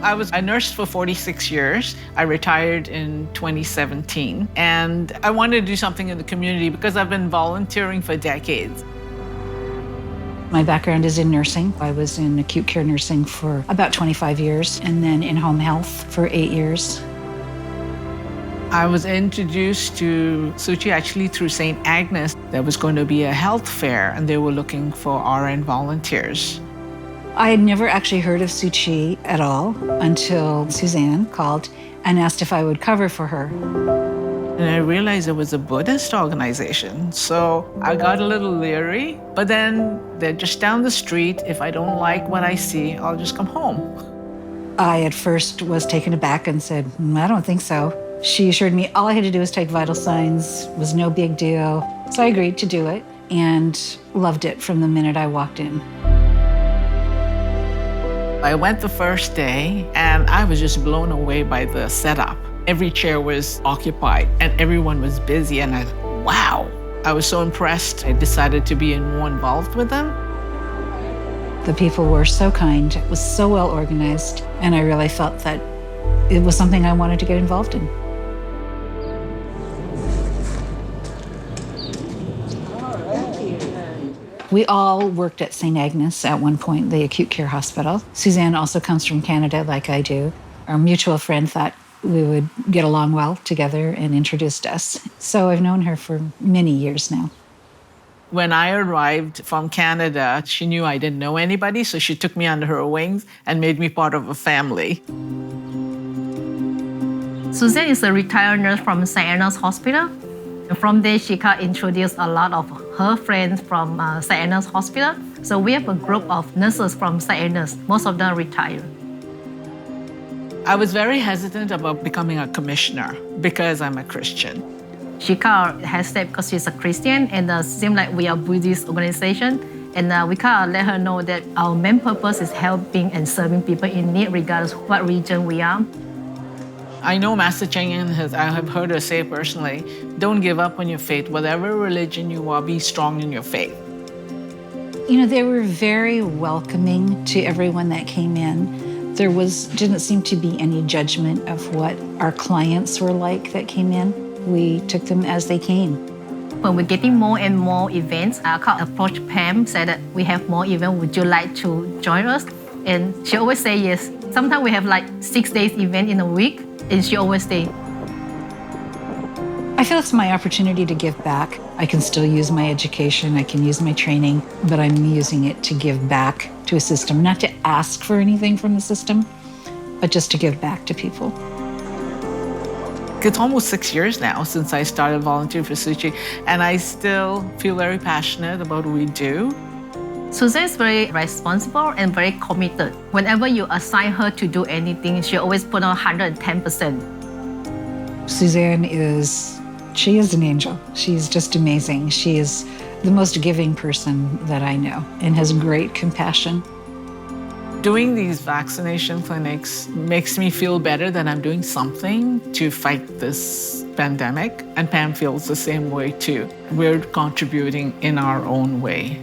I nursed for 46 years. I retired in 2017, and I wanted to do something in the community because I've been volunteering for decades. My background is in nursing. I was in acute care nursing for about 25 years, and then in home health for 8 years. I was introduced to Tzu Chi actually through Saint Agnes. There was going to be a health fair, and they were looking for RN volunteers. I had never actually heard of Tzu Chi at all until Suzanne called and asked if I would cover for her. And I realized it was a Buddhist organization, so I got a little leery. But then they're just down the street. If I don't like what I see, I'll just come home. I at first was taken aback and said, I don't think so. She assured me all I had to do was take vital signs, was no big deal. So I agreed to do it and loved it from the minute I walked in. I went the first day, and I was just blown away by the setup. Every chair was occupied, and everyone was busy, and wow. I was so impressed. I decided to be more involved with them. The people were so kind, it was so well organized, and I really felt that it was something I wanted to get involved in. We all worked at Saint Agnes at one point, the acute care hospital. Suzanne also comes from Canada, like I do. Our mutual friend thought we would get along well together and introduced us. So I've known her for many years now. When I arrived from Canada, she knew I didn't know anybody, so she took me under her wings and made me part of a family. Suzanne is a retired nurse from Saint Agnes Hospital. From there, she got introduced a lot of her friends from Saint Agnes Hospital. So we have a group of nurses from Saint Agnes. Most of them retired. I was very hesitant about becoming a commissioner because I'm a Christian. She kind of hesitated because she's a Christian, and it seemed like we are a Buddhist organization. And we kind of let her know that our main purpose is helping and serving people in need, regardless of what region we are. I know Master Chen I have heard her say personally, don't give up on your faith. Whatever religion you are, be strong in your faith. You know, they were very welcoming to everyone that came in. There didn't seem to be any judgment of what our clients were like that came in. We took them as they came. When we're getting more and more events, I approached Pam, said that we have more events, would you like to join us? And she always say yes. Sometimes we have like 6 days event in a week, and she always say. I feel it's my opportunity to give back. I can still use my education, I can use my training, but I'm using it to give back to a system, not to ask for anything from the system, but just to give back to people. It's almost 6 years now since I started volunteering for Tzu Chi, and I still feel very passionate about what we do. Suzanne is very responsible and very committed. Whenever you assign her to do anything, she always put on 110%. Suzanne is an angel. She's just amazing. She is the most giving person that I know and has great compassion. Doing these vaccination clinics makes me feel better that I'm doing something to fight this pandemic, and Pam feels the same way too. We're contributing in our own way.